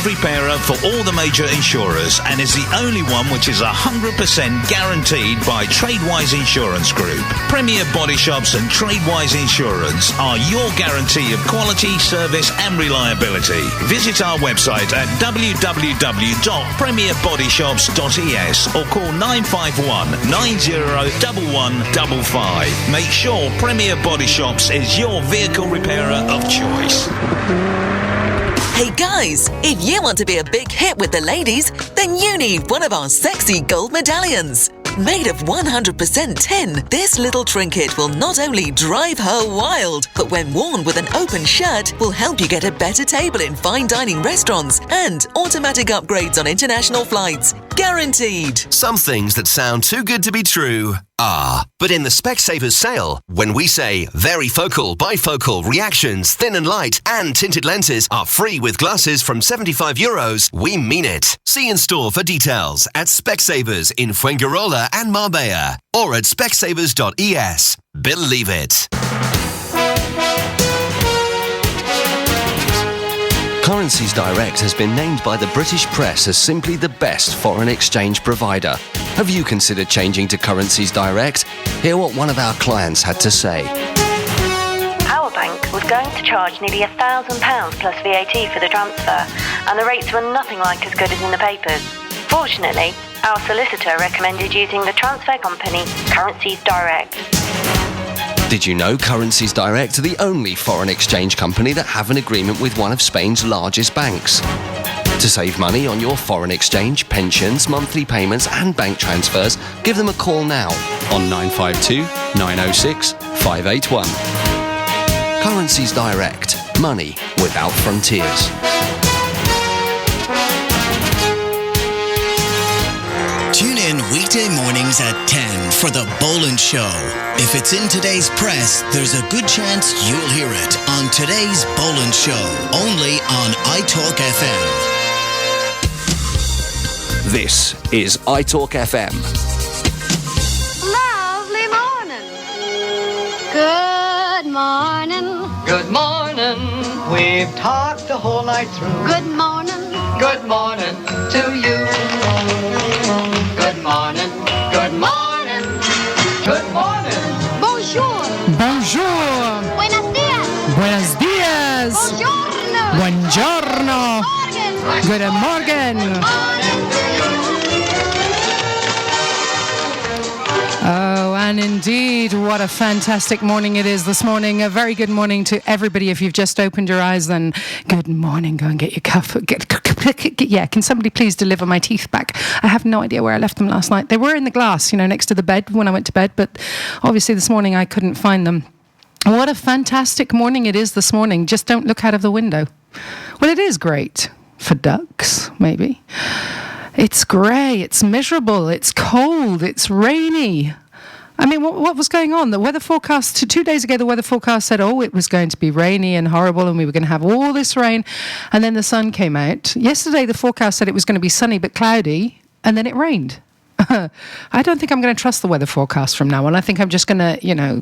approved repairer for all the major insurers and is the only one which is 100% guaranteed by Tradewise Insurance Group. Premier Body Shops and Tradewise Insurance are your guarantee of quality, service and reliability. Visit our website at www.premierbodyshops.es or call 951 901155. Make sure Premier Body Shops is your vehicle repairer of choice. Hey guys, if you want to be a big hit with the ladies, then you need one of our sexy gold medallions. Made of 100% tin, this little trinket will not only drive her wild, but when worn with an open shirt, will help you get a better table in fine dining restaurants and automatic upgrades on international flights. Guaranteed. Some things that sound too good to be true are. But in the Specsavers sale, when we say varifocal, bifocal, reactions, thin and light, and tinted lenses are free with glasses from €75, we mean it. See in store for details at Specsavers in Fuengirola and Marbella or at specsavers.es. Believe it. Currencies Direct has been named by the British press as simply the best foreign exchange provider. Have you considered changing to Currencies Direct? Hear what one of our clients had to say. Our bank was going to charge nearly £1,000 plus VAT for the transfer, and the rates were nothing like as good as in the papers. Fortunately, our solicitor recommended using the transfer company Currencies Direct. Did you know Currencies Direct are the only foreign exchange company that have an agreement with one of Spain's largest banks? To save money on your foreign exchange, pensions, monthly payments and bank transfers, give them a call now on 952 906 581. Currencies Direct. Money without frontiers. Tune in weekday mornings at 10 for The Boland Show. If it's in today's press, there's a good chance you'll hear it on today's Boland Show, only on iTalk FM. This is iTalk FM. Lovely morning. Good morning. Good morning. We've talked the whole night through. Good morning. Good morning to you. Good morning. Good morning. Good morning. Bonjour. Bonjour. Buenos dias. Buenos dias. Buongiorno. Buongiorno. Good morning. Oh, and indeed, what a fantastic morning it is this morning. A very good morning to everybody. If you've just opened your eyes, then good morning. Go and get your cup. Yeah, can somebody please deliver my teeth back? I have no idea where I left them last night. They were in the glass, next to the bed when I went to bed, but obviously this morning I couldn't find them. What a fantastic morning it is this morning. Just don't look out of the window. Well, it is great for ducks, maybe. It's grey, it's miserable, it's cold, it's rainy. I mean, what was going on? The weather forecast, 2 days ago, the weather forecast said, it was going to be rainy and horrible and we were going to have all this rain. And then the sun came out. Yesterday, the forecast said it was going to be sunny but cloudy, and then it rained. I don't think I'm going to trust the weather forecast from now on. I think I'm just going to,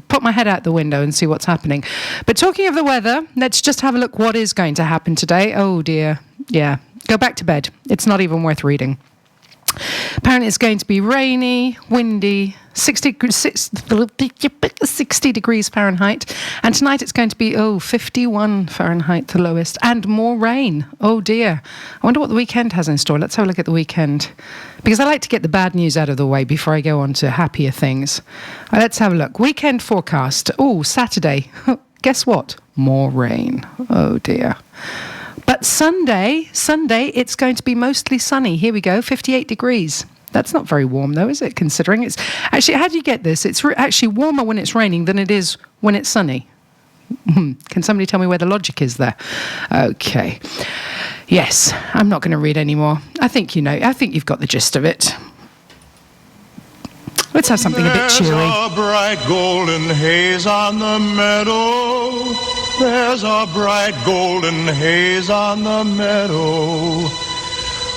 put my head out the window and see what's happening. But talking of the weather, let's just have a look what is going to happen today. Oh, dear. Yeah. Go back to bed. It's not even worth reading. Apparently it's going to be rainy, windy, 60 degrees Fahrenheit. And tonight it's going to be, 51 Fahrenheit, the lowest. And more rain. Oh, dear. I wonder what the weekend has in store. Let's have a look at the weekend. Because I like to get the bad news out of the way before I go on to happier things. Let's have a look. Weekend forecast. Oh, Saturday. Guess what? More rain. Oh, dear. But Sunday, it's going to be mostly sunny. Here we go, 58 degrees. That's not very warm, though, is it, considering it's... Actually, how do you get this? It's actually warmer when it's raining than it is when it's sunny. Can somebody tell me where the logic is there? Okay. Yes, I'm not going to read any more. I think you've got the gist of it. Let's have something a bit cheery. There's a bright golden haze on the meadow. There's a bright golden haze on the meadow.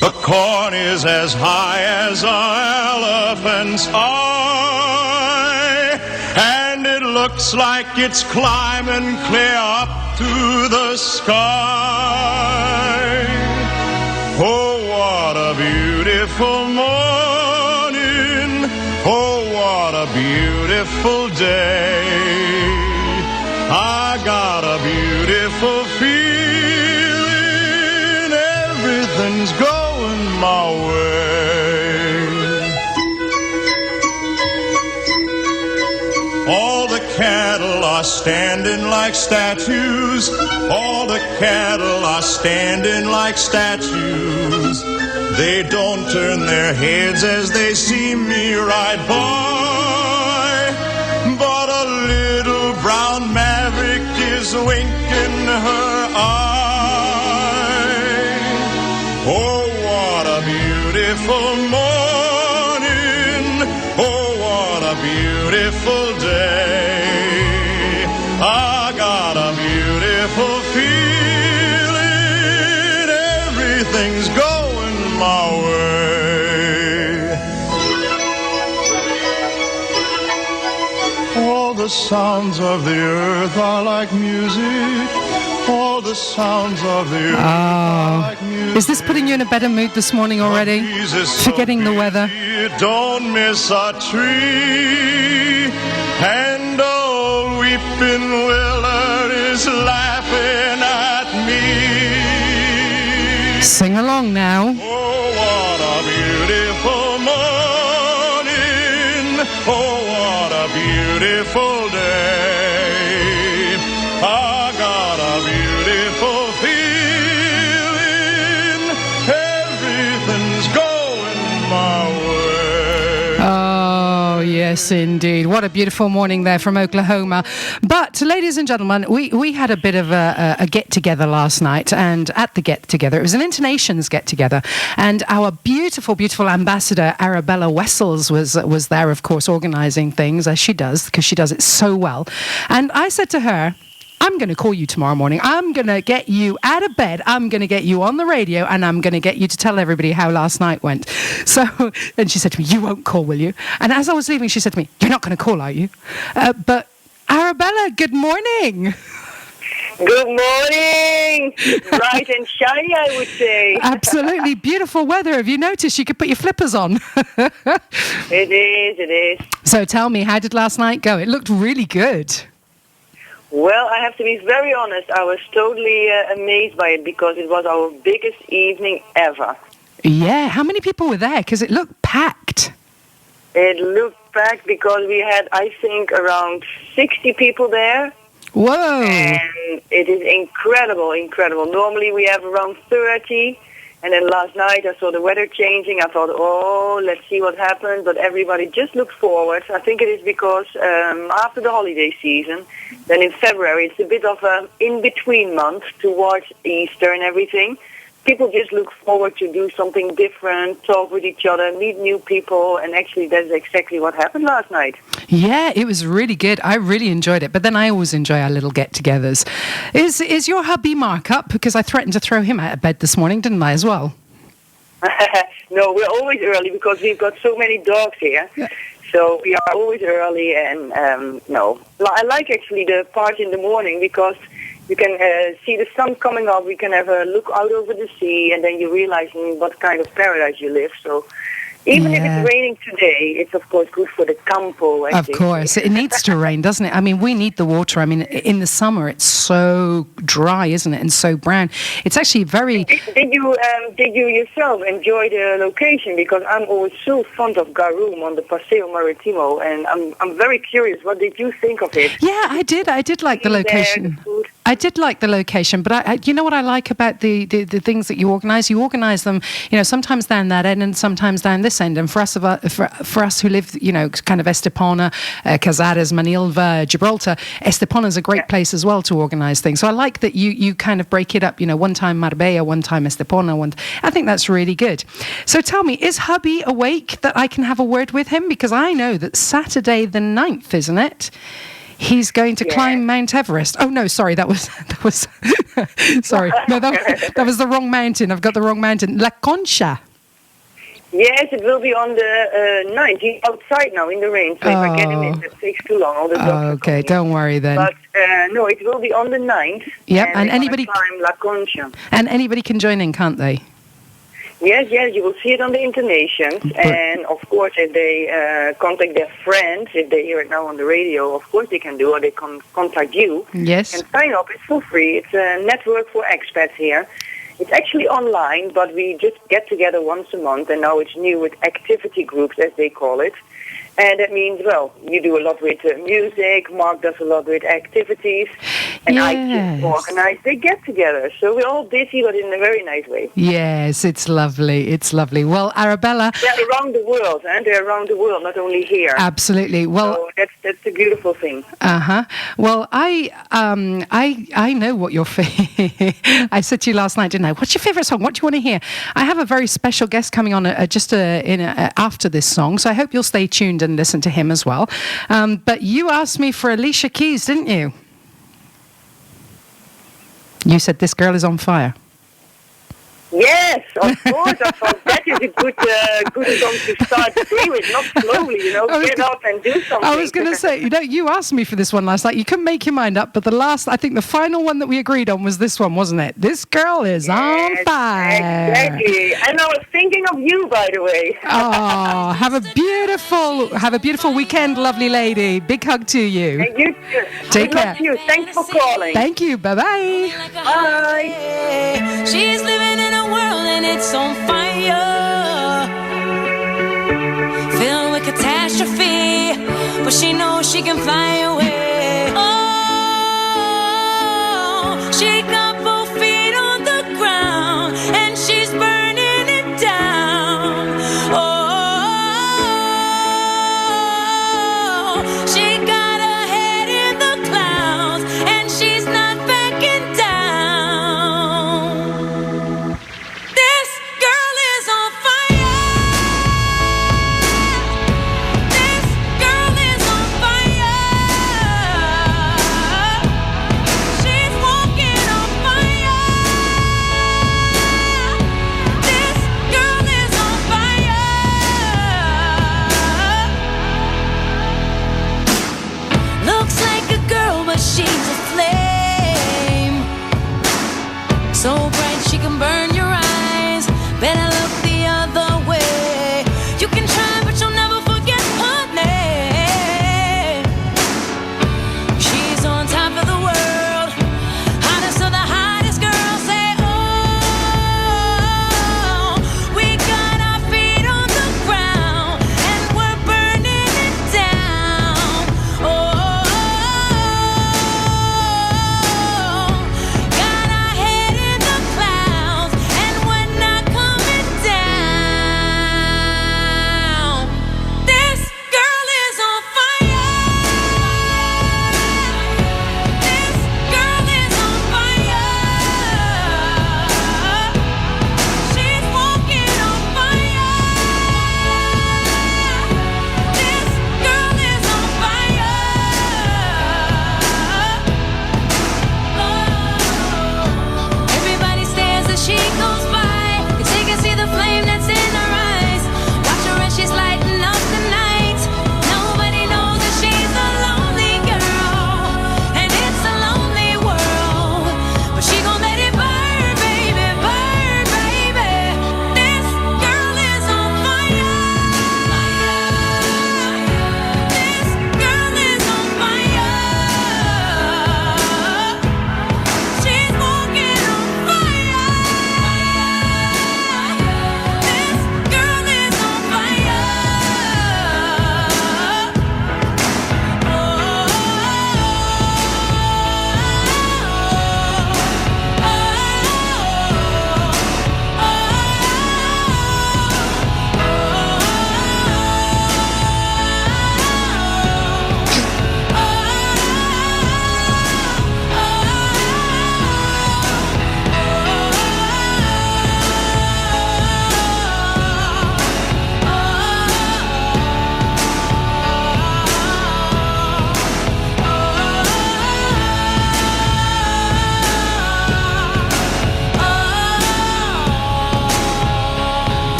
The corn is as high as an elephant's eye, and it looks like it's climbing clear up to the sky. a beautiful morning. Oh, what a beautiful day. I got a beautiful feeling. Everything's going my way. All the cattle are standing like statues. All the cattle are standing like statues. They don't turn their heads as they see me ride by. But a little brown maverick is winking her eye. Oh, what a beautiful morning. Oh, what a beautiful day. I got a beautiful feeling. Everything's going my way. All the sounds of the earth are like music. All the sounds of the earth are like music. Is this putting you in a better mood this morning already? Forgetting the weather. Don't miss a tree. And old weeping willow is laughing at me. Sing along now. Oh, what a beautiful morning. Oh, what a beautiful day. I got a beautiful feeling. Everything's going my way. Oh, yes, indeed. What a beautiful morning there from Oklahoma. But, ladies and gentlemen, we had a bit of a get-together last night, and at the get-together, it was an Internations get-together, and our beautiful, beautiful ambassador, Arabella Wessels, was there, of course, organising things, as she does, because she does it so well. And I said to her, I'm going to call you tomorrow morning. I'm going to get you out of bed. I'm going to get you on the radio, and I'm going to get you to tell everybody how last night went. So, and she said to me, you won't call, will you? And as I was leaving, she said to me, you're not going to call, are you? But Arabella, good morning. Good morning. Bright and shiny, I would say. Absolutely beautiful weather. Have you noticed you could put your flippers on? It is. So tell me, how did last night go? It looked really good. Well, I have to be very honest. I was totally amazed by it because it was our biggest evening ever. Yeah. How many people were there? Because it looked packed. It looked packed because we had, I think, around 60 people there. Whoa. And it is incredible. Normally we have around 30. And then last night I saw the weather changing. I thought, oh, let's see what happens. But everybody just looked forward. I think it is because after the holiday season, then in February, it's a bit of an in-between month towards Easter and everything. People just look forward to do something different, talk with each other, meet new people. And actually, that's exactly what happened last night. Yeah, it was really good. I really enjoyed it. But then I always enjoy our little get-togethers. Is your hubby Mark up? Because I threatened to throw him out of bed this morning, didn't I, as well? No, we're always early because we've got so many dogs here. Yeah. So we are always early. And no, I like actually the part in the morning because you can see the sun coming up. We can have a look out over the sea, and then you realize in what kind of paradise you live. So even if it's raining today, it's of course good for the campo. Of course, it needs to rain, doesn't it? I mean, we need the water. I mean, in the summer, it's so dry, isn't it, and so brown. It's actually very. Did you yourself enjoy the location? Because I'm always so fond of Garoom on the Paseo Maritimo, and I'm very curious. What did you think of it? Yeah, I did. I did like the location. I did like the location, but I you know what I like about the things that you organise? You organise them, you know, sometimes down that end and sometimes down this end. And for us who live, you know, kind of Estepona, Casares, Manilva, Gibraltar, Estepona's a great place as well to organise things. So I like that you kind of break it up, you know, one time Marbella, one time Estepona. I think that's really good. So tell me, is hubby awake that I can have a word with him? Because I know that Saturday the 9th, isn't it? He's going to climb Mount Everest. Oh no, sorry, that was sorry. No, that was the wrong mountain. I've got the wrong mountain. La Concha. Yes, it will be on the 9th. He's outside now in the rain, so if I get him in, it takes too long. All the dogs okay, don't worry then. But no, it will be on the 9th. Yep, and anybody climb La Concha. And anybody can join in, can't they? Yes, you will see it on the intonations. And of course, if they contact their friends, if they hear it now on the radio, of course they can do, or they can contact you. Yes. And sign up. It's for free. It's a network for expats here. It's actually online, but we just get together once a month, and now it's new with activity groups, as they call it. And that means, well, you do a lot with music, Mark does a lot with activities, and I just organize the get-together. So we're all busy, but in a very nice way. Yes, it's lovely. It's lovely. Well, Arabella... They're around the world, and they're around the world, not only here. Absolutely. Well, so that's a beautiful thing. Uh-huh. Well, I know what your I said to you last night, didn't I? What's your favourite song? What do you want to hear? I have a very special guest coming on after this song, so I hope you'll stay tuned and listen to him as well. But you asked me for Alicia Keys, didn't you? You said This Girl Is on Fire. Yes, of course. I thought that is a good song to start the day with, not slowly, get up and do something. I was going to say, you asked me for this one last night. You couldn't make your mind up, but I think the final one that we agreed on was this one, wasn't it? This Girl Is on Fire. Exactly. And I was thinking of you, by the way. Oh, have a beautiful weekend, lovely lady. Big hug to you. And you too. Take Good care. luck to you. Thanks for calling. Thank you. Bye-bye. Bye. She's living in a world and it's on fire, filled with catastrophe, but she knows she can fly away. Oh, she got both feet on the ground and she's burning it down. Oh, she got her head in the clouds and she's not backing down. She's a flame, so bright she can burn your eyes. Better look the other way. You can try, but you'll never forget her name. She's on top of the world, hottest of the hottest girls. Say, oh, we got our feet on the ground and we're burning it down. Oh.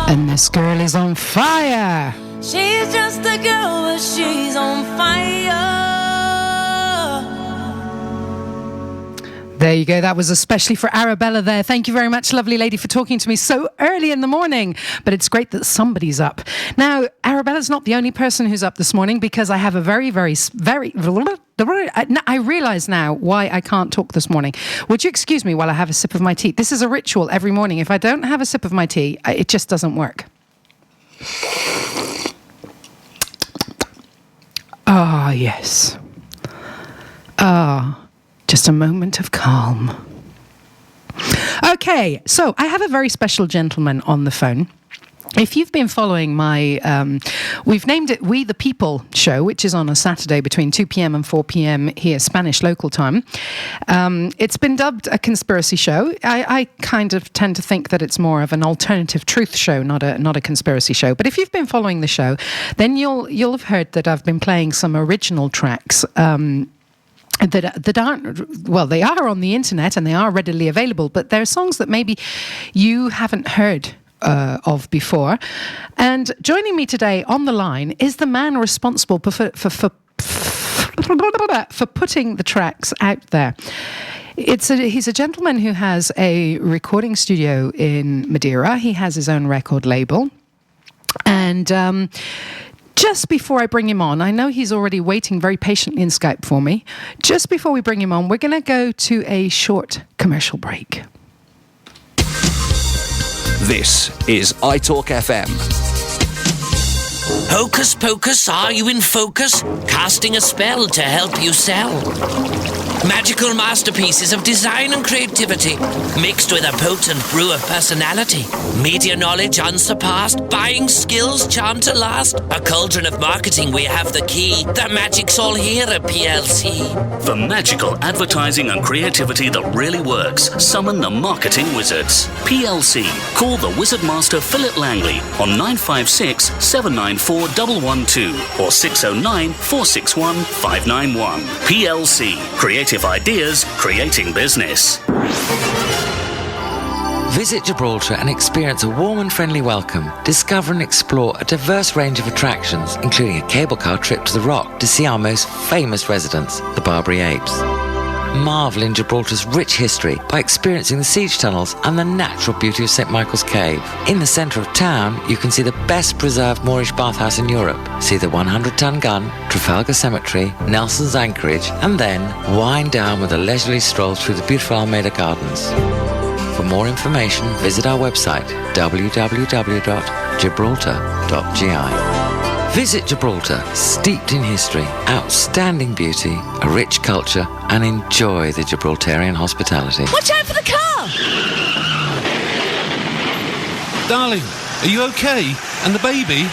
And this girl is on fire. She's just a girl, but she's on fire. There you go. That was especially for Arabella there. Thank you very much, lovely lady, for talking to me so early in the morning. But it's great that somebody's up. Now, Arabella's not the only person who's up this morning, because I have a very... I realise now why I can't talk this morning. Would you excuse me while I have a sip of my tea? This is a ritual every morning. If I don't have a sip of my tea, it just doesn't work. Ah, yes. Just a moment of calm. Okay, so I have a very special gentleman on the phone. If you've been following my, we've named it We the People show, which is on a Saturday between 2 p.m. and 4 p.m. here, Spanish local time. It's been dubbed a conspiracy show. I kind of tend to think that it's more of an alternative truth show, not a conspiracy show. But if you've been following the show, then you'll have heard that I've been playing some original tracks. That aren't, well, they are on the internet and they are readily available, but they're songs that maybe you haven't heard of before. And joining me today on the line is the man responsible for putting the tracks out there. He's a gentleman who has a recording studio in Madeira. He has his own record label. And just before I bring him on, I know he's already waiting very patiently in Skype for me. Just before we bring him on, we're going to go to a short commercial break. This is iTalk FM. Hocus pocus, are you in focus? Casting a spell to help you sell. Magical masterpieces of design and creativity, mixed with a potent brew of personality. Media knowledge unsurpassed, buying skills charmed to last. A cauldron of marketing, we have the key. The magic's all here at PLC. For magical advertising and creativity that really works, summon the marketing wizards. PLC. Call the Wizard Master Philip Langley on 956 794 112 or 609 461 591. PLC. Creative ideas, creating business. Visit Gibraltar and experience a warm and friendly welcome. Discover and explore a diverse range of attractions, including a cable car trip to the Rock to see our most famous residents, the Barbary Apes. Marvel in Gibraltar's rich history by experiencing the siege tunnels and the natural beauty of St. Michael's Cave. In the centre of town, you can see the best preserved Moorish bathhouse in Europe, see the 100-ton gun, Trafalgar Cemetery, Nelson's Anchorage, and then wind down with a leisurely stroll through the beautiful Almeida Gardens. For more information, visit our website, www.gibraltar.gi. Visit Gibraltar, steeped in history, outstanding beauty, a rich culture, and enjoy the Gibraltarian hospitality. Watch out for the car! Darling, are you okay? And the baby?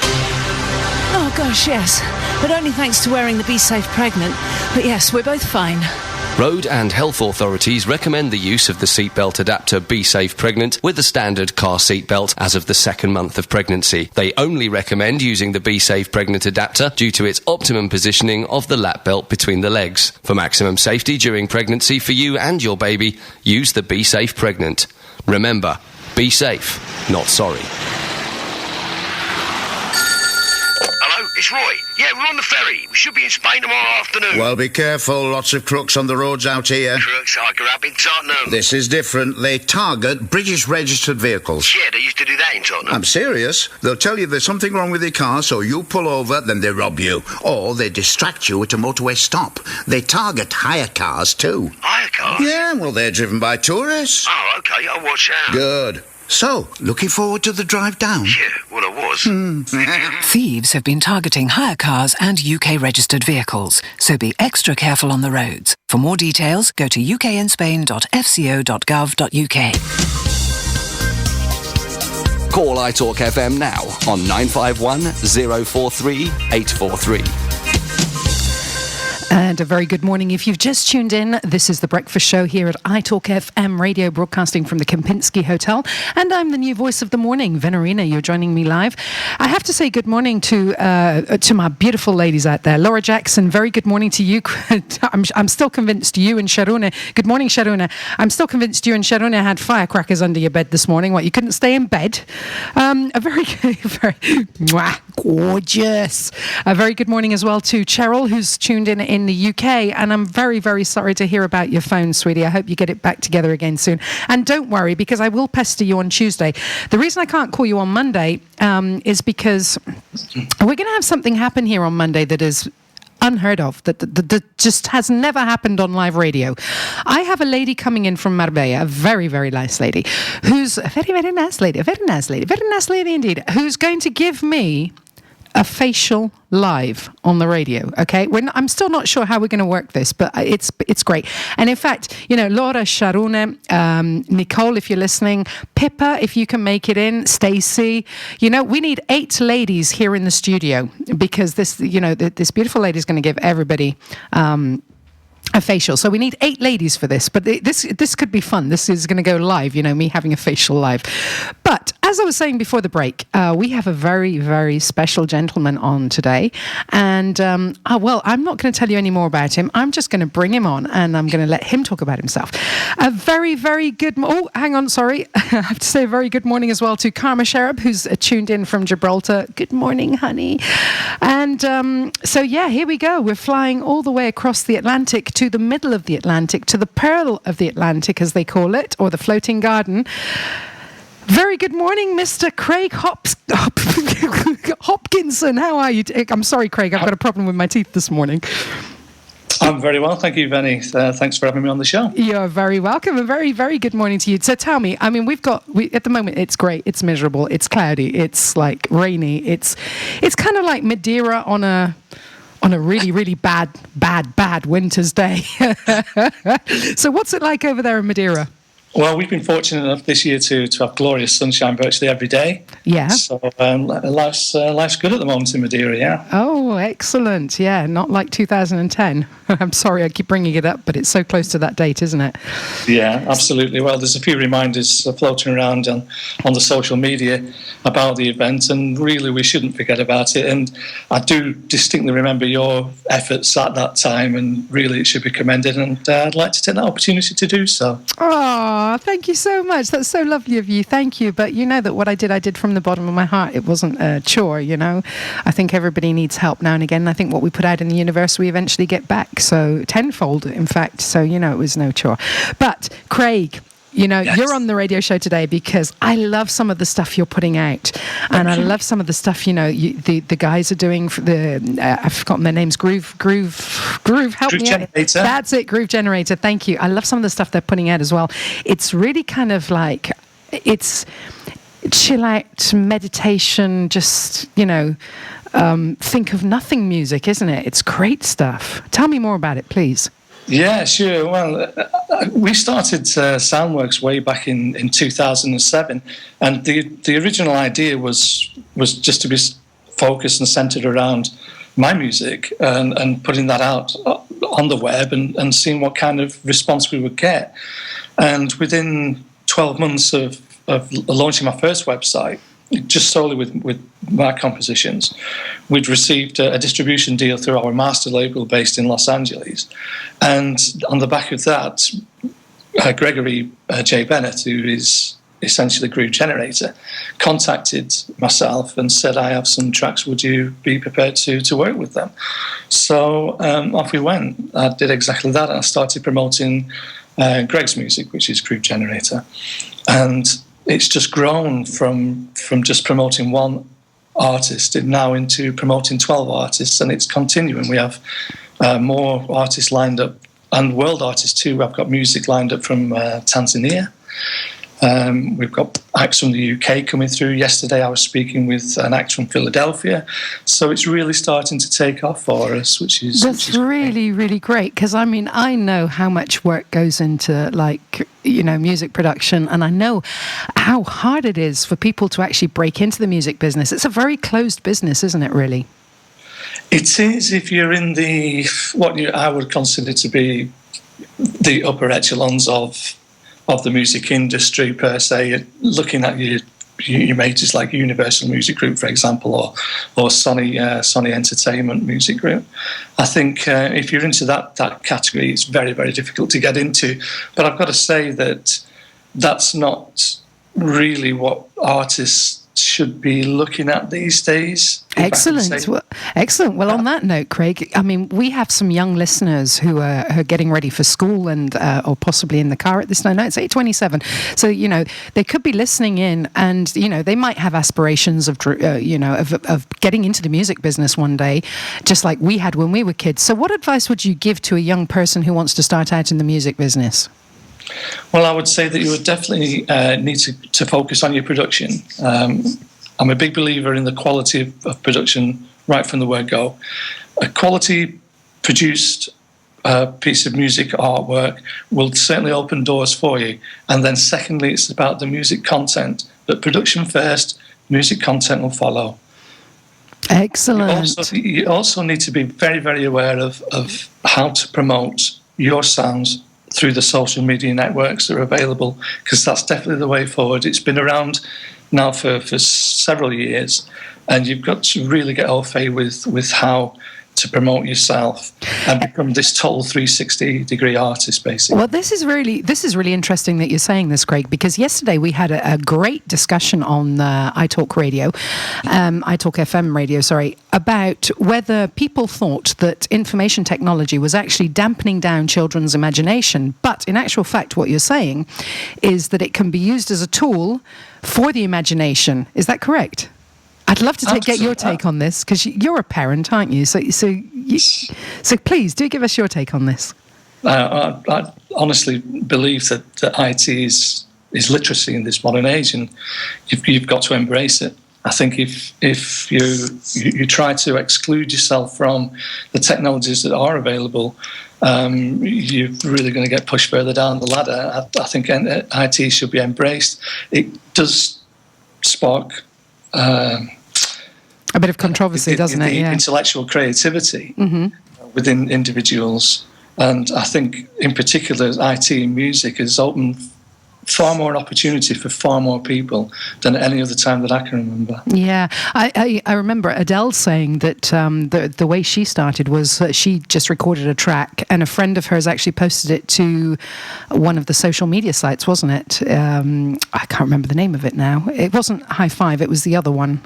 Oh gosh, yes. But only thanks to wearing the Be Safe Pregnant. But yes, we're both fine. Road and health authorities recommend the use of the seatbelt adapter Be Safe Pregnant with the standard car seatbelt as of the second month of pregnancy. They only recommend using the Be Safe Pregnant adapter due to its optimum positioning of the lap belt between the legs. For maximum safety during pregnancy for you and your baby, use the Be Safe Pregnant. Remember, be safe, not sorry. Hello, it's Roy. Yeah, we're on the ferry. We should be in Spain tomorrow afternoon. Well, be careful. Lots of crooks on the roads out here. Crooks are up in Tottenham. This is different. They target British registered vehicles. Yeah, they used to do that in Tottenham. I'm serious. They'll tell you there's something wrong with your car, so you pull over, then they rob you. Or they distract you at a motorway stop. They target hire cars, too. Hire cars? Yeah, well, they're driven by tourists. Oh, OK, I'll watch out. Good. So, looking forward to the drive down? Yeah, well, I was. Thieves have been targeting hire cars and UK-registered vehicles, so be extra careful on the roads. For more details, go to ukinspain.fco.gov.uk. Call iTalk FM now on 951 043 843. And a very good morning. If you've just tuned in, this is The Breakfast Show here at iTalk FM Radio, broadcasting from the Kempinski Hotel. And I'm the new voice of the morning, Venerina. You're joining me live. I have to say good morning to my beautiful ladies out there. Laura Jackson, very good morning to you. I'm still convinced you and Sharona. Good morning, Sharona. I'm still convinced you and Sharona had firecrackers under your bed this morning. What, you couldn't stay in bed? A very gorgeous. A very good morning as well to Cheryl, who's tuned in in the UK, and I'm very, very sorry to hear about your phone, sweetie. I hope you get it back together again soon. And don't worry, because I will pester you on Tuesday. The reason I can't call you on Monday is because we're going to have something happen here on Monday that is unheard of, that just has never happened on live radio. I have a lady coming in from Marbella, a very, very nice lady, who's a very, very nice lady, a very nice lady, very nice lady indeed, who's going to give me a facial live on the radio, okay? I'm still not sure how we're going to work this, but it's great. And in fact, Laura, Sharone, Nicole, if you're listening, Pippa, if you can make it in, Stacey, we need 8 ladies here in the studio because this beautiful lady is going to give everybody a facial. So we need 8 ladies for this, but this could be fun. This is going to go live, me having a facial live. But as I was saying before the break, we have a very, very special gentleman on today. And, I'm not going to tell you any more about him. I'm just going to bring him on and I'm going to let him talk about himself. A very, very good... hang on, sorry. I have to say a very good morning as well to Karma Sherab, who's tuned in from Gibraltar. Good morning, honey. And here we go. We're flying all the way across the Atlantic to the middle of the Atlantic, to the Pearl of the Atlantic, as they call it, or the Floating Garden. Very good morning, Mr. Craig Hopkinson. How are you? I'm sorry, Craig, I've got a problem with my teeth this morning. I'm very well, thank you, Benny. Thanks for having me on the show. You're very welcome. A very, very good morning to you. So tell me, at the moment, it's great, it's miserable, it's cloudy, it's like rainy, it's kind of like Madeira on a really, really bad winter's day. So what's it like over there in Madeira? Well, we've been fortunate enough this year to have glorious sunshine virtually every day. Yeah. So life's good at the moment in Madeira, yeah. Oh, excellent. Yeah, not like 2010. I'm sorry I keep bringing it up, but it's so close to that date, isn't it? Yeah, absolutely. Well, there's a few reminders floating around on the social media about the event, and really we shouldn't forget about it. And I do distinctly remember your efforts at that time, and really it should be commended, and I'd like to take that opportunity to do so. Oh, thank you so much. That's so lovely of you. Thank you. But you know that what I did from the bottom of my heart. It wasn't a chore, I think everybody needs help now and again. I think what we put out in the universe, we eventually get back. So tenfold, in fact. So, it was no chore. But Craig, yes. You're on the radio show today because I love some of the stuff you're putting out. And I love some of the stuff, the guys are doing for I've forgotten their names, Groove, help me out. That's it, Groove Generator. Thank you. I love some of the stuff they're putting out as well. It's really kind of like, it's chill out, meditation, just, think of nothing music, isn't it? It's great stuff. Tell me more about it, please. Yeah, sure. Well, we started Soundworks way back in 2007, and the original idea was just to be focused and centered around my music and putting that out on the web and seeing what kind of response we would get. And within 12 months of launching my first website, just solely with my compositions, we'd received a distribution deal through our master label based in Los Angeles. And on the back of that, Gregory J. Bennett, who is essentially Groove Generator, contacted myself and said, I have some tracks, would you be prepared to work with them? So off we went. I did exactly that, and I started promoting Greg's music, which is Groove Generator. And it's just grown from just promoting one artist now into promoting 12 artists, and it's continuing. We have more artists lined up, and world artists too. I've got music lined up from Tanzania. We've got acts from the UK coming through. Yesterday I was speaking with an act from Philadelphia. So it's really starting to take off for us, which is really, really great. Because, I know how much work goes into, music production. And I know how hard it is for people to actually break into the music business. It's a very closed business, isn't it, really? It is if you're in I would consider to be the upper echelons of the music industry per se, looking at your majors like Universal Music Group, for example, or Sony Entertainment Music Group. I think if you're into that category, it's very, very difficult to get into. But I've got to say that that's not really what artists should be looking at these days. Excellent. Excellent. Well, on that note, Craig, I mean, we have some young listeners who are getting ready for school and or possibly in the car at this time. No, it's 8:27. So, you know, they could be listening in and, you know, they might have aspirations of, of getting into the music business one day, just like we had when we were kids. So what advice would you give to a young person who wants to start out in the music business? Well, I would say that you would definitely need to focus on your production. I'm a big believer in the quality of production right from the word go. A quality produced piece of music artwork will certainly open doors for you. And then secondly, it's about the music content. But production first, music content will follow. Excellent. You also need to be very, very aware of how to promote your sounds through the social media networks that are available, because that's definitely the way forward. It's been around now for several years, and you've got to really get au fait with how to promote yourself and become this total 360-degree artist, basically. Well, this is really interesting that you're saying this, Craig, because yesterday we had a great discussion on iTalk Radio, iTalk FM radio, sorry, about whether people thought that information technology was actually dampening down children's imagination. But in actual fact, what you're saying is that it can be used as a tool for the imagination. Is that correct? I'd love to get your take on this, because you're a parent, aren't you? So please do give us your take on this. I honestly believe that IT is literacy in this modern age, and you've got to embrace it. I think if you try to exclude yourself from the technologies that are available, you're really going to get pushed further down the ladder. I think IT should be embraced. It does spark a bit of controversy, doesn't it? Yeah. Intellectual creativity within individuals. And I think, in particular, IT and music has opened far more opportunity for far more people than any other time that I can remember. Yeah, I remember Adele saying that the way she started was she just recorded a track, and a friend of hers actually posted it to one of the social media sites, wasn't it? I can't remember the name of it now. It wasn't High Five, it was the other one.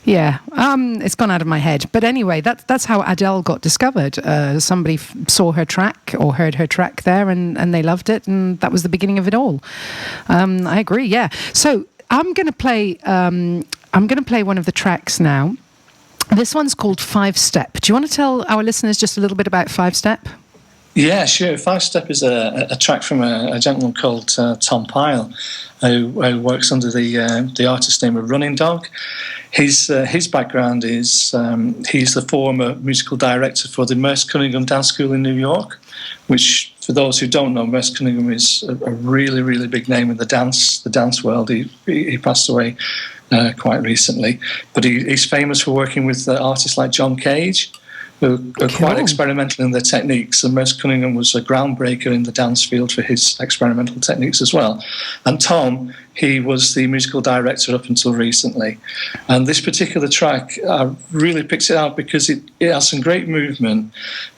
It's gone out of my head. But anyway, that's how Adele got discovered. Somebody saw her track or heard her track there, and they loved it, and that was the beginning of it all. I agree. Yeah. So I'm going to play one of the tracks now. This one's called 5 Step. Do you want to tell our listeners just a little bit about 5 Step? Yeah, sure. 5 Step is a track from a gentleman called Tom Pyle, who works under the artist name of Running Dog. His background is he's the former musical director for the Merce Cunningham Dance School in New York, which, for those who don't know, Merce Cunningham is a really, really big name in the dance world. He passed away quite recently, but he's famous for working with artists like John Cage, who are quite experimental in their techniques. And Merce Cunningham was a groundbreaker in the dance field for his experimental techniques as well. And Tom, he was the musical director up until recently. And this particular track, I really picked it out because it has some great movement,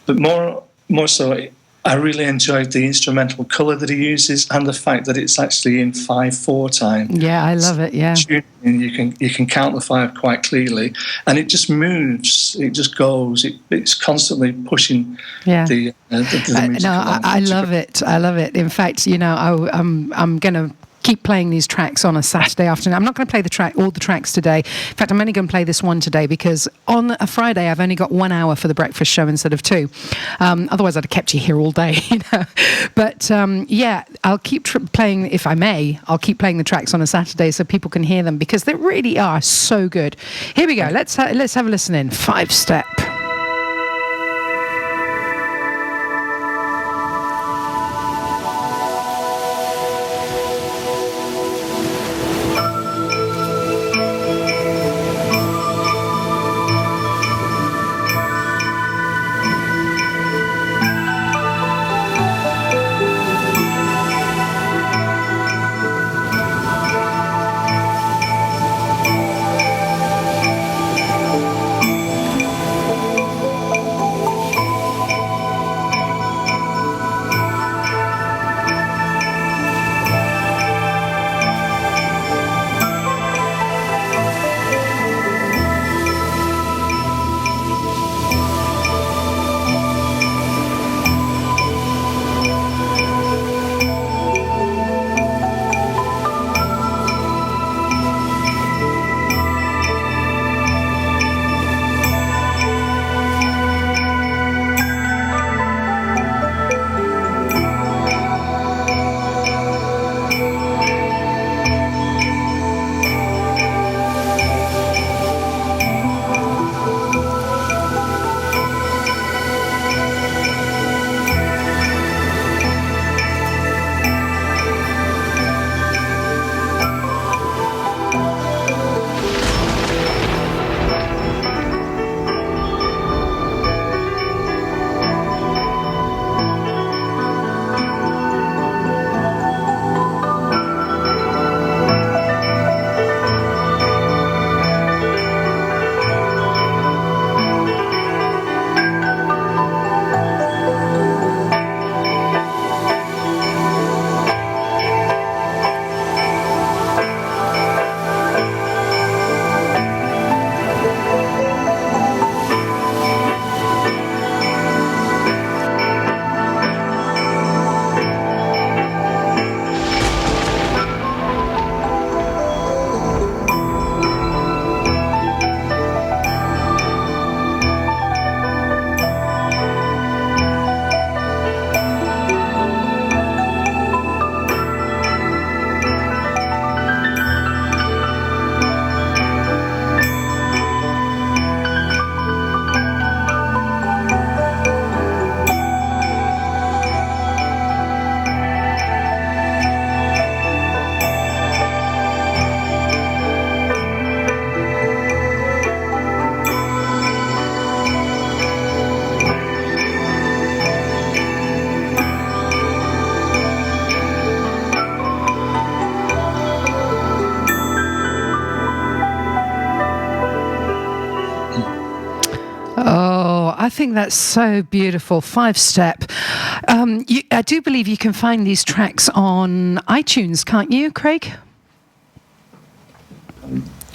but more so, I really enjoyed the instrumental colour that he uses and the fact that it's actually in 5/4 time. Yeah, I love it. Yeah, you can count the 5 quite clearly, and it just moves. It just goes. It's constantly pushing. Yeah. The music. I love it. I love it. In fact, I'm going to keep playing these tracks on a Saturday afternoon. I'm not going to play all the tracks today. In fact, I'm only going to play this one today because on a Friday I've only got 1 hour for the breakfast show instead of 2. Otherwise I'd have kept you here all day, But I'll keep playing, if I may. I'll keep playing the tracks on a Saturday so people can hear them because they really are so good. Here we go. Let's have a listen in. 5 Step. think that's so beautiful. 5-step. I do believe you can find these tracks on iTunes, can't you, Craig?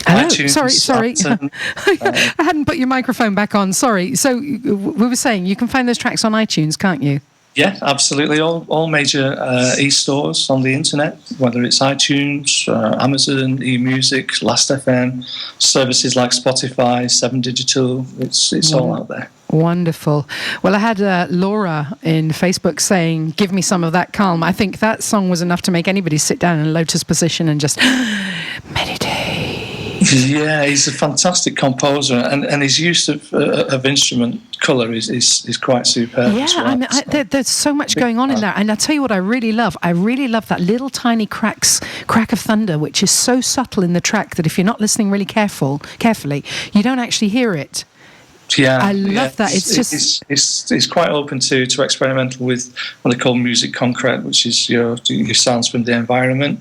Hello. iTunes, Sorry. I hadn't put your microphone back on. Sorry. So we were saying you can find those tracks on iTunes, can't you? Yeah, absolutely. All major e-stores on the internet, whether it's iTunes, Amazon, eMusic, Last.fm, services like Spotify, 7 Digital. It's all out there. Wonderful. Well, I had Laura in Facebook saying, give me some of that calm. I think that song was enough to make anybody sit down in a lotus position and just meditate. Yeah, he's a fantastic composer, and his use of instrument colour is quite superb. Yeah, as well. I mean, there's so much going on in there, and I'll tell you what I really love. I really love that little tiny crack of thunder, which is so subtle in the track that if you're not listening really carefully, you don't actually hear it. Yeah, I love that. It's quite open to experimental with what they call music concrete, which is your sounds from the environment.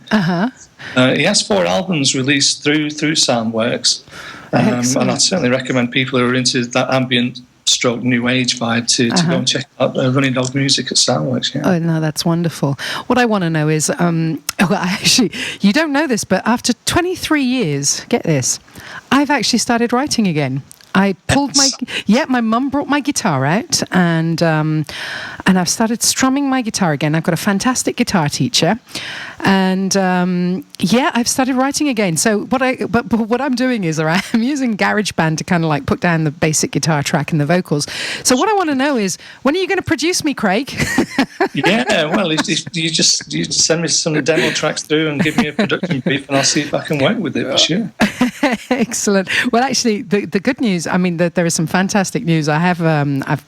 He has 4 albums released through Soundworks, and I'd certainly recommend people who are into that ambient stroke new age vibe to go and check out Running Dog Music at Soundworks. Yeah. Oh no, that's wonderful. What I want to know is, actually, you don't know this, but after 23 years, get this, I've actually started writing again. I pulled my mum brought my guitar out, and I've started strumming my guitar again. I've got a fantastic guitar teacher, and I've started writing again. So what I'm doing is, I'm using GarageBand to kind of like put down the basic guitar track and the vocals. So what I want to know is, when are you going to produce me, Craig? Yeah, well, you just send me some demo tracks through and give me a production brief, and I'll see if I can work with it for sure. Excellent. Well, actually, the good news, I mean, there is some fantastic news. I've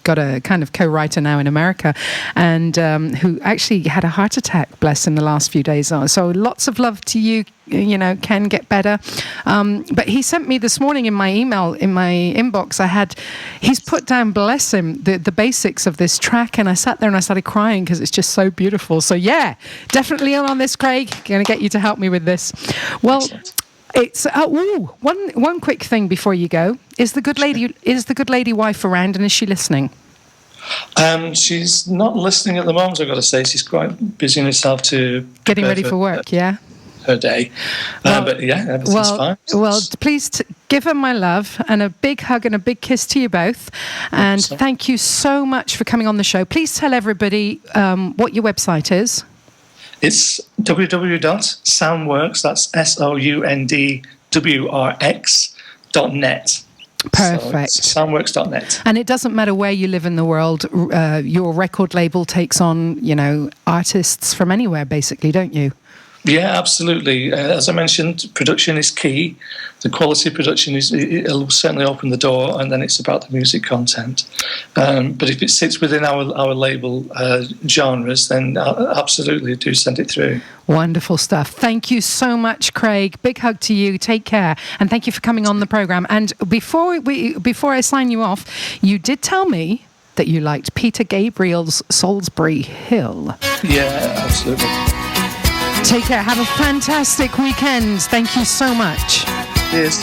got a kind of co-writer now in America, and who actually had a heart attack, bless, in the last few days. So lots of love to you. You know, can get better. But he sent me this morning in my email, in my inbox, he's put down, bless him, the basics of this track, and I sat there and I started crying because it's just so beautiful. So yeah, definitely on this, Craig. Going to get you to help me with this. Well, it's one quick thing before you go. Is the good lady wife around, and is she listening? She's not listening at the moment, I've got to say. She's quite busy in herself to getting ready for work, her day. But yeah, everything's fine. Well, please give her my love and a big hug and a big kiss to you both. And thank you so much for coming on the show. Please tell everybody what your website is. It's www.soundworks, that's soundwrx.net. Perfect. So soundworks.net. And it doesn't matter where you live in the world, your record label takes on, artists from anywhere, basically, don't you? Yeah, absolutely. As I mentioned, production is key. The quality of production it'll certainly open the door, and then it's about the music content. But if it sits within our label genres, then absolutely do send it through. Wonderful stuff. Thank you so much, Craig. Big hug to you. Take care, and thank you for coming on the program. And before I sign you off, you did tell me that you liked Peter Gabriel's Salisbury Hill. Yeah, absolutely. Take care. Have a fantastic weekend. Thank you so much. Cheers.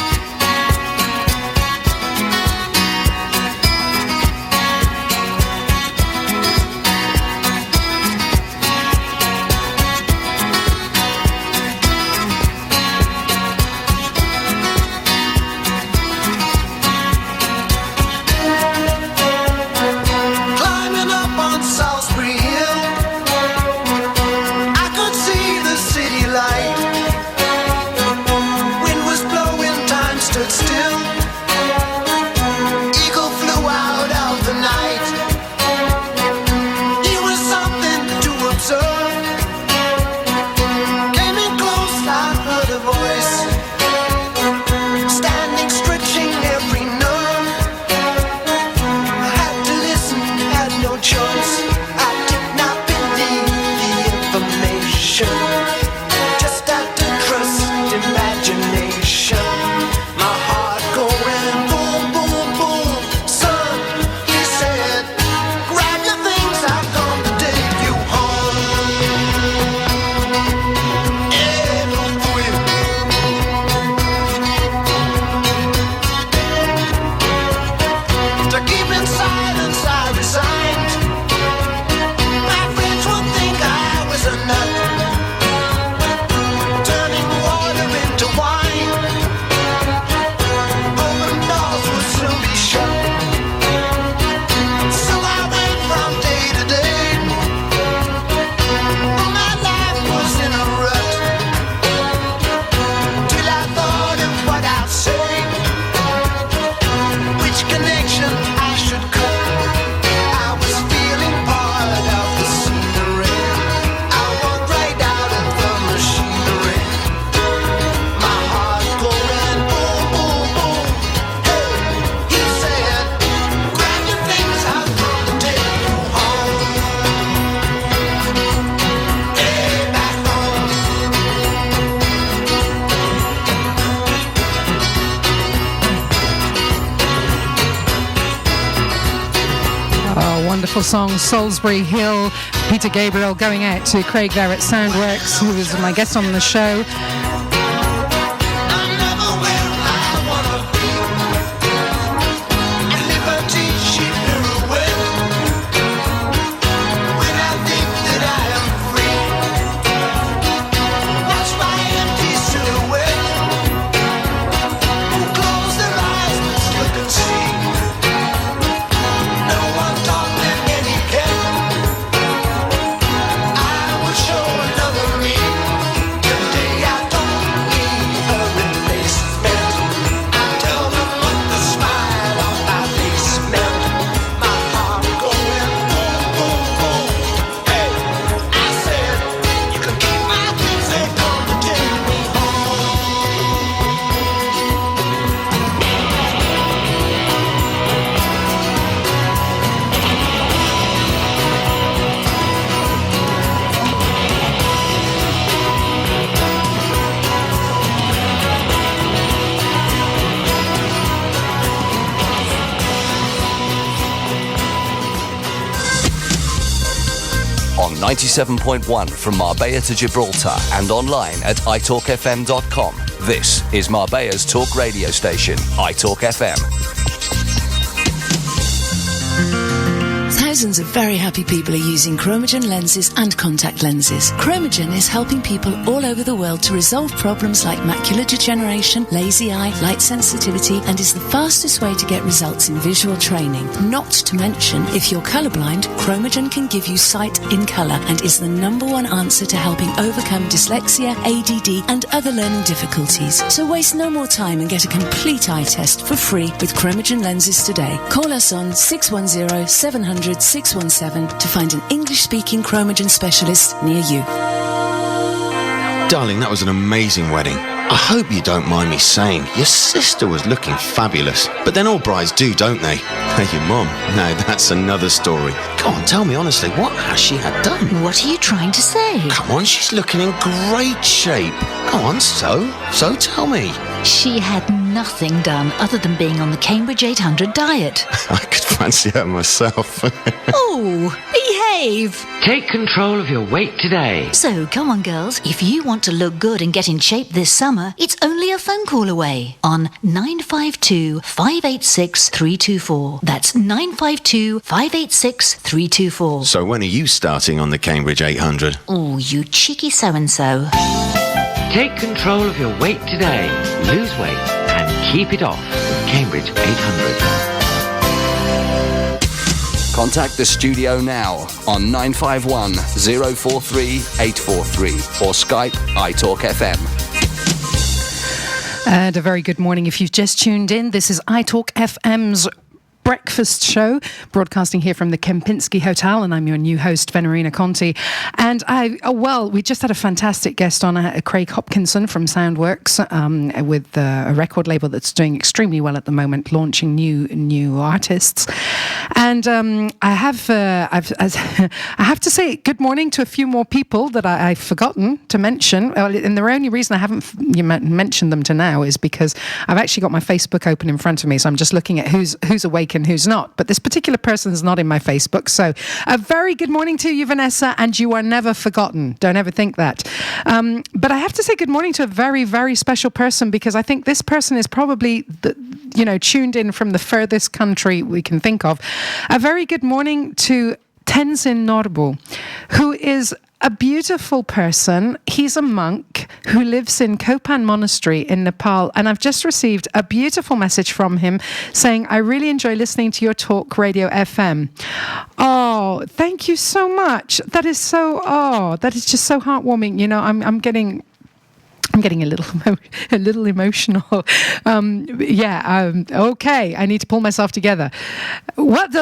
Climbing up on Salisbury Hill, I could see the city light. Wind was blowing, time wonderful song, Salisbury Hill. Peter Gabriel going out to Craig there at Soundworks, who was my guest on the show. On 97.1 from Marbella to Gibraltar and online at italkfm.com. This is Marbella's talk radio station, iTalk FM. Thousands of very happy people are using Chromogen lenses and contact lenses. Chromogen is helping people all over the world to resolve problems like macular degeneration, lazy eye, light sensitivity, and is the fastest way to get results in visual training. Not to mention, if you're colourblind, Chromogen can give you sight in colour and is the #1 answer to helping overcome dyslexia, ADD, and other learning difficulties. So waste no more time and get a complete eye test for free with Chromogen lenses today. Call us on 610-700-617 to find an English-speaking Chromogen specialist near you. Darling, that was an amazing wedding. I hope you don't mind me saying, your sister was looking fabulous. But then all brides do, don't they? Hey, your mum. Now that's another story. Go on, tell me honestly, what has she had done? What are you trying to say? Come on, she's looking in great shape. Go on, so tell me. She had nothing done other than being on the Cambridge 800 diet. I could fancy her myself. Oh, behave! Take control of your weight today. So, come on, girls. If you want to look good and get in shape this summer, it's only a phone call away on 952-586-324. That's 952-586-324. So when are you starting on the Cambridge 800? Oh, you cheeky so-and-so. Take control of your weight today. Lose weight and keep it off with Cambridge 800. Contact the studio now on 951 043 843 or Skype iTalk FM. And a very good morning. If you've just tuned in, this is iTalk FM's breakfast show, broadcasting here from the Kempinski Hotel, and I'm your new host, Venerina Conti. And we just had a fantastic guest on, Craig Hopkinson from Soundworks, with a record label that's doing extremely well at the moment, launching new artists. And I have to say good morning to a few more people that I've forgotten to mention. And the only reason I haven't mentioned them to now is because I've actually got my Facebook open in front of me, so I'm just looking at who's awake and who's not. But this particular person is not in my Facebook. So a very good morning to you, Vanessa, and you are never forgotten. Don't ever think that. But I have to say good morning to a very, very special person, because I think this person is probably tuned in from the furthest country we can think of. A very good morning to Tenzin Norbu, who is a beautiful person. He's a monk who lives in Kopan Monastery in Nepal, and I've just received a beautiful message from him saying, I really enjoy listening to your talk radio FM. Oh, thank you so much. That is just so heartwarming. I'm getting a little emotional. Okay, I need to pull myself together. Let's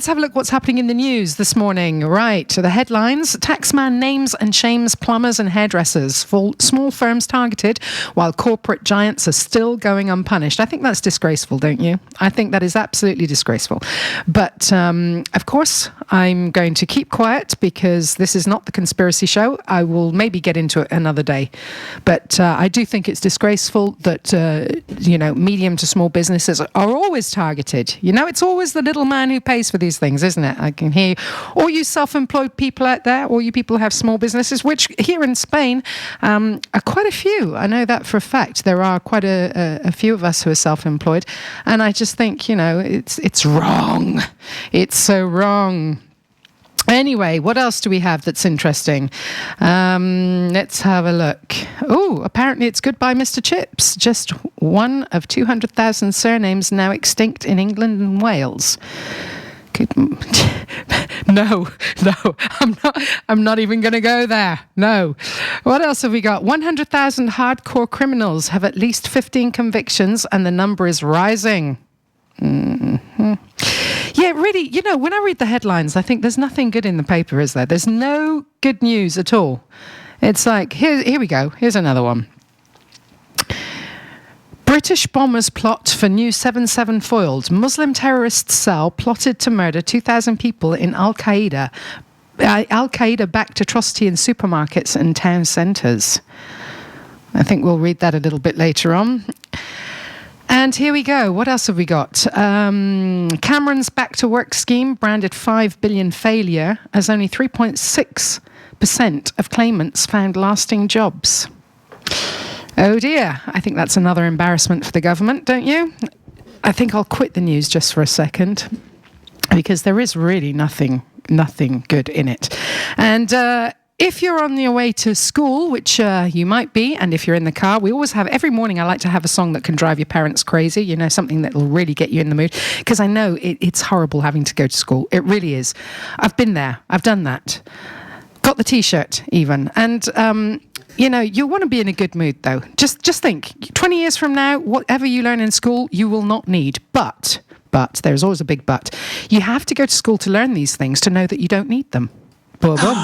have a look what's happening in the news this morning. Right, so the headlines: Taxman names and shames plumbers and hairdressers. Small firms targeted, while corporate giants are still going unpunished. I think that's disgraceful, don't you? I think that is absolutely disgraceful. But, of course, I'm going to keep quiet because this is not the conspiracy show. I will maybe get into it another day. But I do think it's disgraceful that, medium to small businesses are always targeted. It's always the little man who pays for these things, isn't it? I can hear all you self-employed people out there, all you people who have small businesses, which here in Spain are quite a few. I know that for a fact. There are quite a few of us who are self-employed. And I just think, it's wrong. It's so wrong. Anyway, what else do we have that's interesting? Let's have a look. Oh, apparently it's goodbye, Mr. Chips. Just one of 200,000 surnames now extinct in England and Wales. No, I'm not even going to go there. No. What else have we got? 100,000 hardcore criminals have at least 15 convictions, and the number is rising. Mm-hmm. Yeah, really, when I read the headlines, I think there's nothing good in the paper, is there? There's no good news at all. It's like, here we go. Here's another one. British bombers plot for new 7/7 foiled. Muslim terrorist cell plotted to murder 2,000 people in Al-Qaeda. Al-Qaeda-backed atrocity in supermarkets and town centres. I think we'll read that a little bit later on. And here we go. What else have we got? Cameron's Back to Work scheme, branded 5 billion failure, as only 3.6% of claimants found lasting jobs. Oh dear. I think that's another embarrassment for the government, don't you? I think I'll quit the news just for a second, because there is really nothing good in it. And if you're on your way to school, which you might be, and if you're in the car, we always have, every morning I like to have a song that can drive your parents crazy, something that will really get you in the mood, because I know it's horrible having to go to school. It really is. I've been there. I've done that. Got the T-shirt even. And, you want to be in a good mood, though. Just think, 20 years from now, whatever you learn in school, you will not need. But, there's always a big but, you have to go to school to learn these things to know that you don't need them. Boom, boom.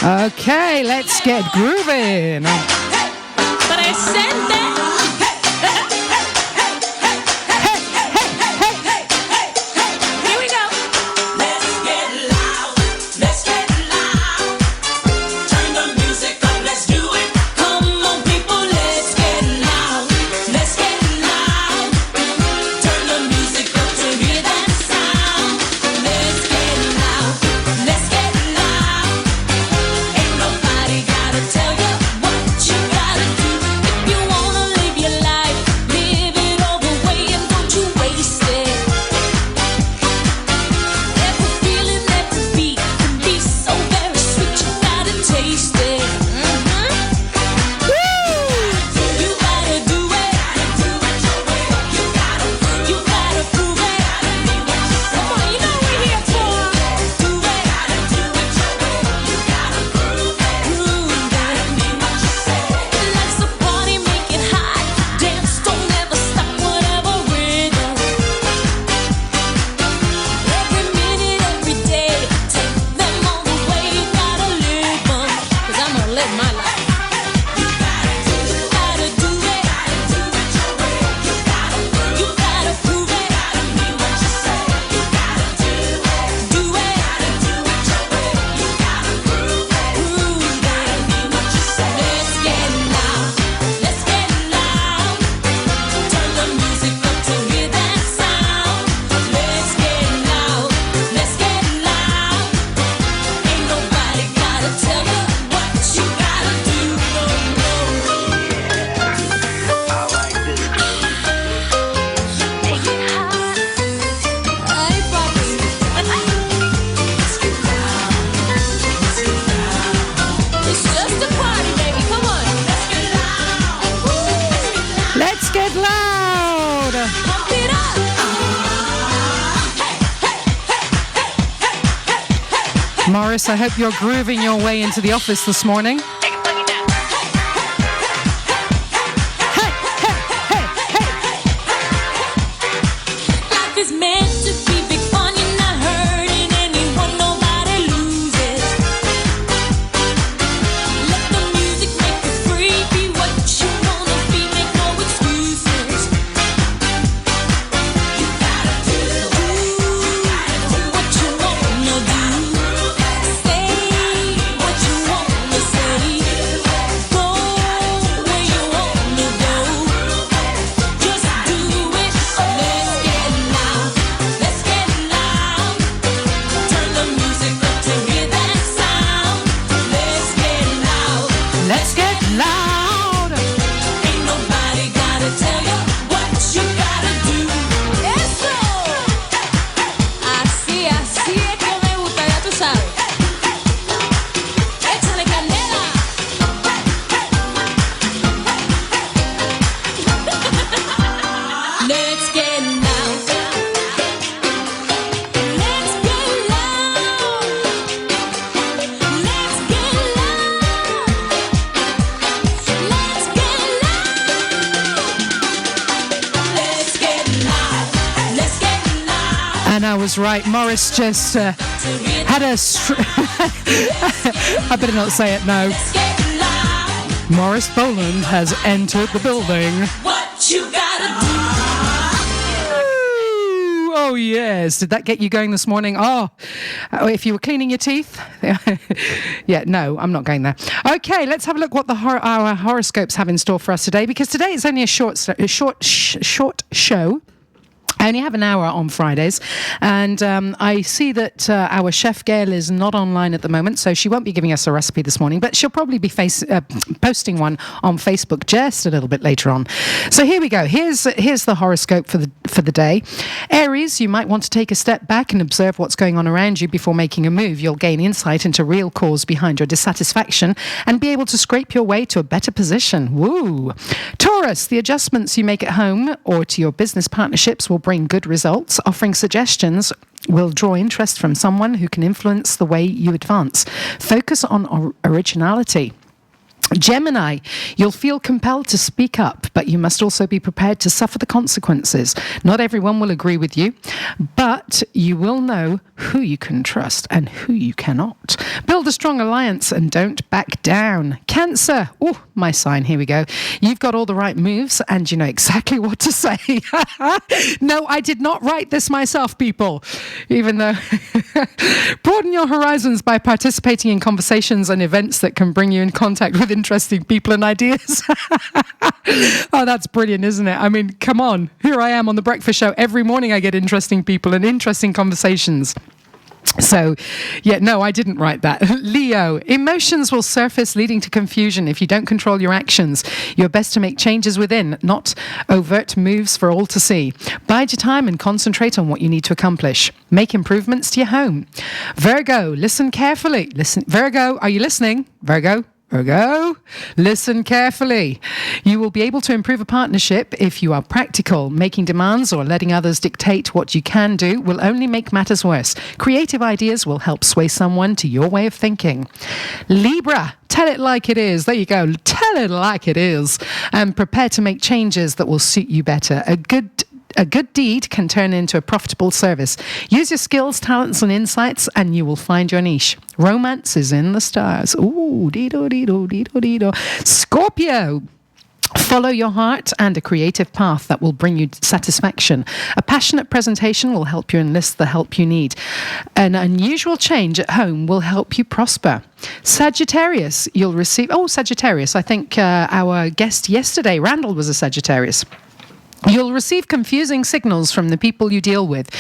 Okay, let's get grooving. Presente. Here we go. Let's get loud. Let's get loud. Turn the music up. Let's do it. Come on, people. Let's get loud. Let's get loud. Turn the music up to hear that sound. Let's get loud. Let's get loud. Ain't nobody gotta tell you what you gotta do. If you wanna live your life, live it all the way and don't you waste it. Every feeling, every beat can be so very sweet, you gotta taste it. You gotta do it. You gotta prove it. Come on, you know we're here for. Do it. You gotta prove it. Life's a party, make it hot. Dance, don't ever stop, whatever rhythm. Every minute, every day, take them all the way. You gotta live them, 'cause I'm gonna live my life. You gotta do it. You gotta prove it. Do it. Let's get loud. Let's get loud. Turn the music up to hear that sound. Let's get loud. Let's get loud. Ain't nobody gotta tell you what you gotta do. Hey, papi. It's just a party, baby. Come on. Let's get loud. Pump it up. Morris, I hope you're grooving your way into the office this morning. Life is meant to be big fun. You're not hurting anyone. Nobody loses. Let the music make you free. Be what you wanna be. Make no excuses. You gotta do what you wanna do. Say what you That's right. Morris just had a... I better not say it now. Morris Boland has entered the building. What you gotta do? Oh, yes. Did that get you going this morning? Oh, if you were cleaning your teeth? Yeah, no, I'm not going there. Okay, let's have a look what our horoscopes have in store for us today, because today it's only a short show. I only have an hour on Fridays, and I see that our chef Gail is not online at the moment, so she won't be giving us a recipe this morning, but she'll probably be posting one on Facebook just a little bit later on. So here we go. Here's the horoscope for the day. Aries, you might want to take a step back and observe what's going on around you before making a move. You'll gain insight into real cause behind your dissatisfaction and be able to scrape your way to a better position. Woo! Taurus, the adjustments you make at home or to your business partnerships will bring good results. Offering suggestions will draw interest from someone who can influence the way you advance. Focus on originality. Gemini, you'll feel compelled to speak up, but you must also be prepared to suffer the consequences. Not everyone will agree with you, but you will know who you can trust and who you cannot. Build a strong alliance and don't back down. Cancer, oh, my sign, here we go. You've got all the right moves and you know exactly what to say. No, I did not write this myself, people, even though broaden your horizons by participating in conversations and events that can bring you in contact with interesting people and ideas. Oh, that's brilliant, isn't it? I mean, come on. Here I am on The Breakfast Show. Every morning I get interesting people and interesting conversations. So, yeah, no, I didn't write that. Leo, emotions will surface leading to confusion if you don't control your actions. You're best to make changes within, not overt moves for all to see. Bide your time and concentrate on what you need to accomplish. Make improvements to your home. Virgo, listen carefully. Virgo, are you listening? Virgo, listen carefully. You will be able to improve a partnership if you are practical. Making demands or letting others dictate what you can do will only make matters worse. Creative ideas will help sway someone to your way of thinking. Libra, tell it like it is. There you go. Tell it like it is. And prepare to make changes that will suit you better. A good deed can turn into a profitable service. Use your skills, talents, and insights, and you will find your niche. Romance is in the stars. Ooh, dee-do. Scorpio. Follow your heart and a creative path that will bring you satisfaction. A passionate presentation will help you enlist the help you need. An unusual change at home will help you prosper. Sagittarius, you'll receive... Oh, Sagittarius. I think our guest yesterday, Randall, was a Sagittarius. You'll receive confusing signals from the people you deal with.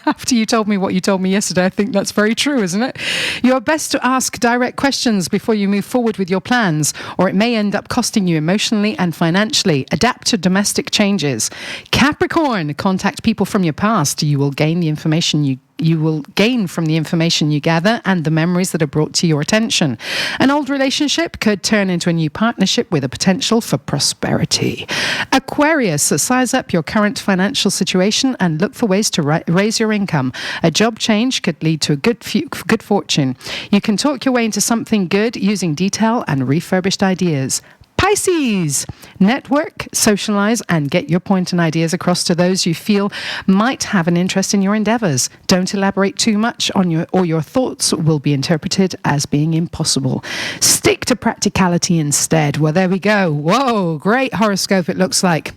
After you told me what you told me yesterday, I think that's very true, isn't it? You're best to ask direct questions before you move forward with your plans, or it may end up costing you emotionally and financially. Adapt to domestic changes. Capricorn, contact people from your past. You will gain the information you will gain from the information you gather and the memories that are brought to your attention. An old relationship could turn into a new partnership with a potential for prosperity. Aquarius, size up your current financial situation and look for ways to raise your income. A job change could lead to a good fortune. You can talk your way into something good using detail and refurbished ideas. Pisces, network, socialize, and get your point and ideas across to those you feel might have an interest in your endeavors. Don't elaborate too much on your thoughts will be interpreted as being impossible. Stick to practicality instead. Well, there we go. Whoa, great horoscope it looks like.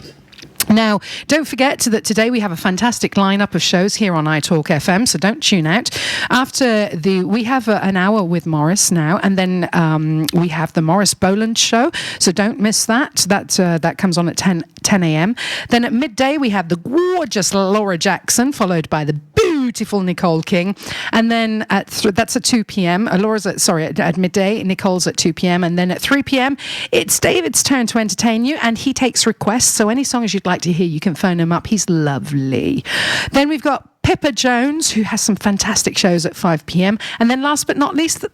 Now, don't forget that today we have a fantastic lineup of shows here on iTalk FM, so don't tune out. We have an hour with Morris now, and then we have the Morris Boland Show, so don't miss that. That comes on at 10 a.m. Then at midday, we have the gorgeous Laura Jackson, followed by the beautiful Nicole King, and then that's at 2 p.m. Laura's at midday, Nicole's at 2 p.m. and then at 3 p.m. it's David's turn to entertain you, and he takes requests, so any songs you'd like to hear, you can phone him up. He's lovely. Then we've got Pippa Jones, who has some fantastic shows at 5 p.m. And then last but not least, the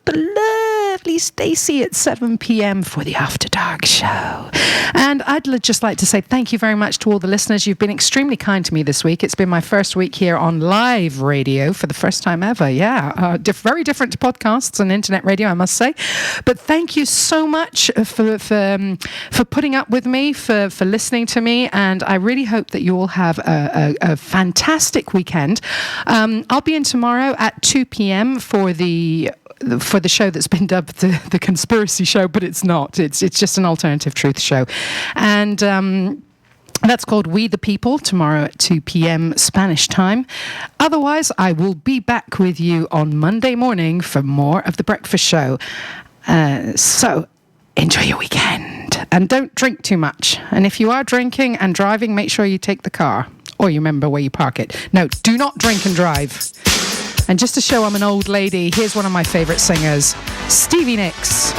lovely Stacey at 7 p.m. for the After Dark show. And I'd just like to say thank you very much to all the listeners. You've been extremely kind to me this week. It's been my first week here on live radio for the first time ever. Yeah, very different to podcasts and internet radio, I must say. But thank you so much for putting up with me, for listening to me, and I really hope that you all have a fantastic weekend. I'll be in tomorrow at 2 p.m. for the show that's been dubbed the conspiracy show, but it's not. It's just an alternative truth show. And that's called We the People, tomorrow at 2 p.m. Spanish time. Otherwise, I will be back with you on Monday morning for more of The Breakfast Show. So, enjoy your weekend. And don't drink too much. And if you are drinking and driving, make sure you take the car. Or you remember where you park it. No, do not drink and drive. And just to show I'm an old lady, here's one of my favourite singers, Stevie Nicks.